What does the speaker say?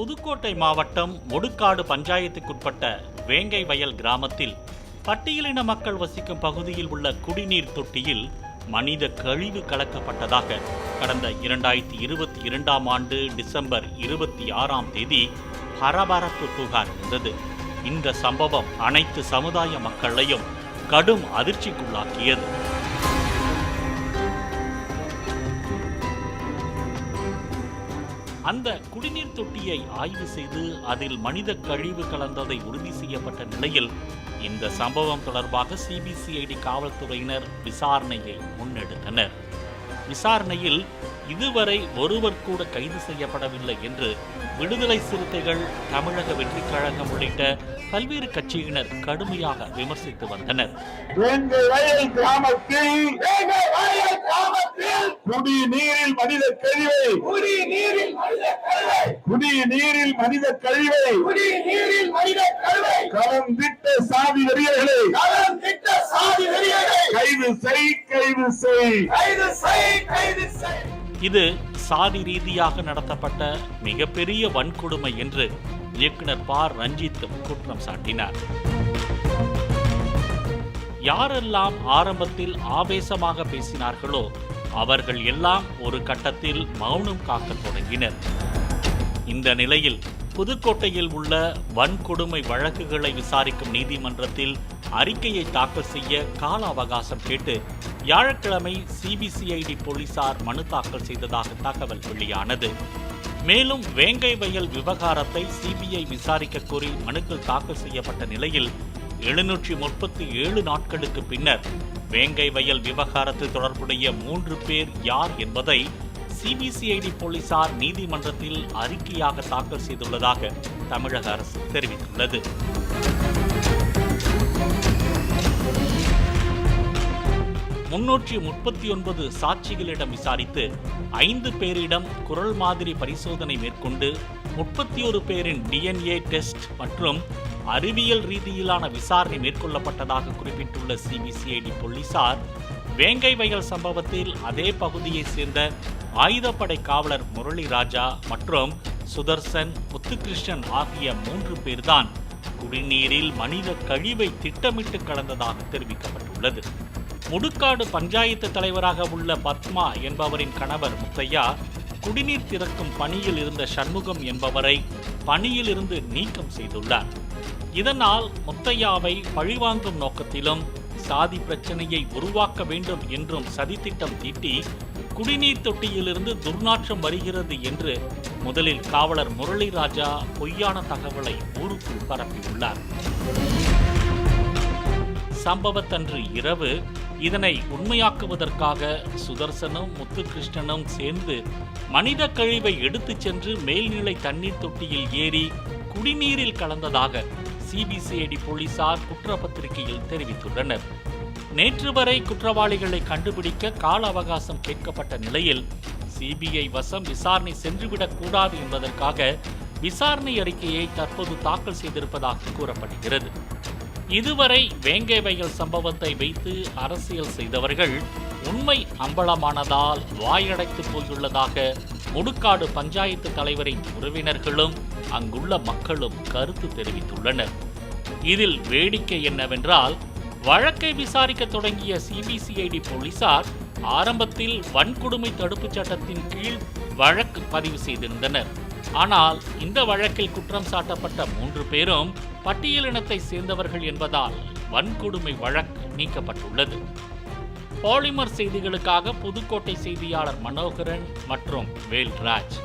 புதுக்கோட்டை மாவட்டம் முடுக்காடு பஞ்சாயத்துக்குட்பட்ட வேங்கை வயல் கிராமத்தில் பட்டியலின மக்கள் வசிக்கும் பகுதியில் உள்ள குடிநீர் தொட்டியில் மனித கழிவு கலக்கப்பட்டதாக கடந்த 2022ஆம் ஆண்டு டிசம்பர் 26ஆம் தேதி பரபரப்பு புகார் இருந்தது. இந்த சம்பவம் அனைத்து சமுதாய மக்களையும் கடும் அதிர்ச்சிக்குள்ளாக்கியது. அந்த குடிநீர் தொட்டியை ஆய்வு செய்து அதில் மனித கழிவு கலந்ததை உறுதி செய்யப்பட்ட நிலையில் இந்த சம்பவம் தொடர்பாக சிபிசிஐடி காவல்துறையினர் விசாரணையை முன்னெடுத்தனர். விசாரணையில் இதுவரை ஒருவர் கூட கைது செய்யப்படவில்லை என்று விடுதலை சிறுத்தைகள், தமிழக வெற்றிக் கழகம் உள்ளிட்ட பல்வேறு கட்சியினர் கடுமையாக விமர்சித்து வந்தனர். குடிநீரில் மனித கழிவை கலந்திட்ட சாதி வெறியர்களே கைது செய். இது சாதி ரீதியாக நடத்தப்பட்ட மிகப்பெரிய வன்கொடுமை என்று இயக்குனர் ப. ரஞ்சித் குற்றம் சாட்டினார். யாரெல்லாம் ஆரம்பத்தில் ஆவேசமாக பேசினார்களோ அவர்கள் எல்லாம் ஒரு கட்டத்தில் மௌனம் காக்க தொடங்கினர். இந்த நிலையில் புதுக்கோட்டையில் உள்ள வன்கொடுமை வழக்குகளை விசாரிக்கும் நீதிமன்றத்தில் அறிக்கையை தாக்கல் செய்ய கால அவகாசம் கேட்டு வியாழக்கிழமை சிபிசிஐடி போலீசார் மனு தாக்கல் செய்ததாக தகவல் வெளியானது. மேலும் வேங்கை வயல் விவகாரத்தை சிபிஐ விசாரிக்க கோரி மனுக்கள் தாக்கல் செய்யப்பட்ட நிலையில் 737 நாட்களுக்கு பின்னர் வேங்கை வயல் விவகாரத்தில் தொடர்புடைய 3 பேர் யார் என்பதை சிபிசிஐடி போலீசார் நீதிமன்றத்தில் அறிக்கையாக தாக்கல் செய்துள்ளதாக தமிழக அரசு தெரிவித்துள்ளது. முன்னூற்று சாட்சிகளிடம் விசாரித்து 5 பேரிடம் குரல் மாதிரி பரிசோதனை மேற்கொண்டு 31 பேரின் டிஎன்ஏ டெஸ்ட் மற்றும் அறிவியல் ரீதியிலான விசாரணை மேற்கொள்ளப்பட்டதாக குறிப்பிட்டுள்ள சிபிசிஐடி போலீசார் வேங்கை வயல் சம்பவத்தில் அதே பகுதியைச் சேர்ந்த ஆயுதப்படை காவலர் முரளி ராஜா மற்றும் சுதர்சன், முத்துகிருஷ்ணன் ஆகிய 3 பேர்தான் குடிநீரில் மனித கழிவை திட்டமிட்டு கலந்ததாக தெரிவிக்கப்பட்டுள்ளது. முடுக்காடு பஞ்சாயத்து தலைவராக உள்ள பத்மா என்பவரின் கணவர் முத்தையா குடிநீர் திறக்கும் பணியில் இருந்த சண்முகம் என்பவரை பணியில் இருந்து நீக்கம் செய்துள்ளார். இதனால் முத்தையாவை பழிவாங்கும் நோக்கத்திலும் சாதி பிரச்சனையை உருவாக்க வேண்டும் என்றும் சதித்திட்டம் தீட்டி குடிநீர் தொட்டியிலிருந்து துர்நாற்றம் வருகிறது என்று முதலில் காவலர் முரளி ராஜா பொய்யான தகவலை ஊருக்குள் பரப்பியுள்ளார். சம்பவத்தன்று இரவு இதனை உண்மையாக்குவதற்காக சுதர்சனும் முத்துகிருஷ்ணனும் சேர்ந்து மனித கழிவை எடுத்துச் சென்று மேல்நிலை தண்ணீர் தொட்டியில் ஏறி குடிநீரில் கலந்ததாக சிபிசிஐடி போலீசார் குற்றப்பத்திரிகையில் தெரிவித்துள்ளனர். நேற்று வரை குற்றவாளிகளை கண்டுபிடிக்க கால அவகாசம் கேட்கப்பட்ட நிலையில் சிபிஐ வசம் விசாரணை சென்றுவிடக் கூடாது என்பதற்காக விசாரணை அறிக்கையை தற்போது தாக்கல் செய்திருப்பதாக கூறப்படுகிறது. இதுவரை வேங்கை வயல் சம்பவத்தை வைத்து அரசியல் செய்தவர்கள் உண்மை அம்பலமானதால் வாயடைத்து போயுள்ளதாக முடுக்காடு பஞ்சாயத்து தலைவரின் உறவினர்களும் அங்குள்ள மக்களும் கருத்து தெரிவித்துள்ளனர். இதில் வேடிக்கை என்னவென்றால், வழக்கை விசாரிக்க தொடங்கிய சிபிசிஐடி போலீசார் ஆரம்பத்தில் வன்கொடுமை தடுப்புச் சட்டத்தின் கீழ் வழக்கு பதிவு செய்திருந்தனர். ஆனால் இந்த வழக்கில் குற்றம் சாட்டப்பட்ட 3 பேரும் பட்டியலினத்தை சேர்ந்தவர்கள் என்பதால் வன்கொடுமை வழக்கு நீக்கப்பட்டுள்ளது. பாலிமர் செய்திகளுக்காக புதுக்கோட்டை செய்தியாளர் மனோகரன் மற்றும் வேல்ராஜ்.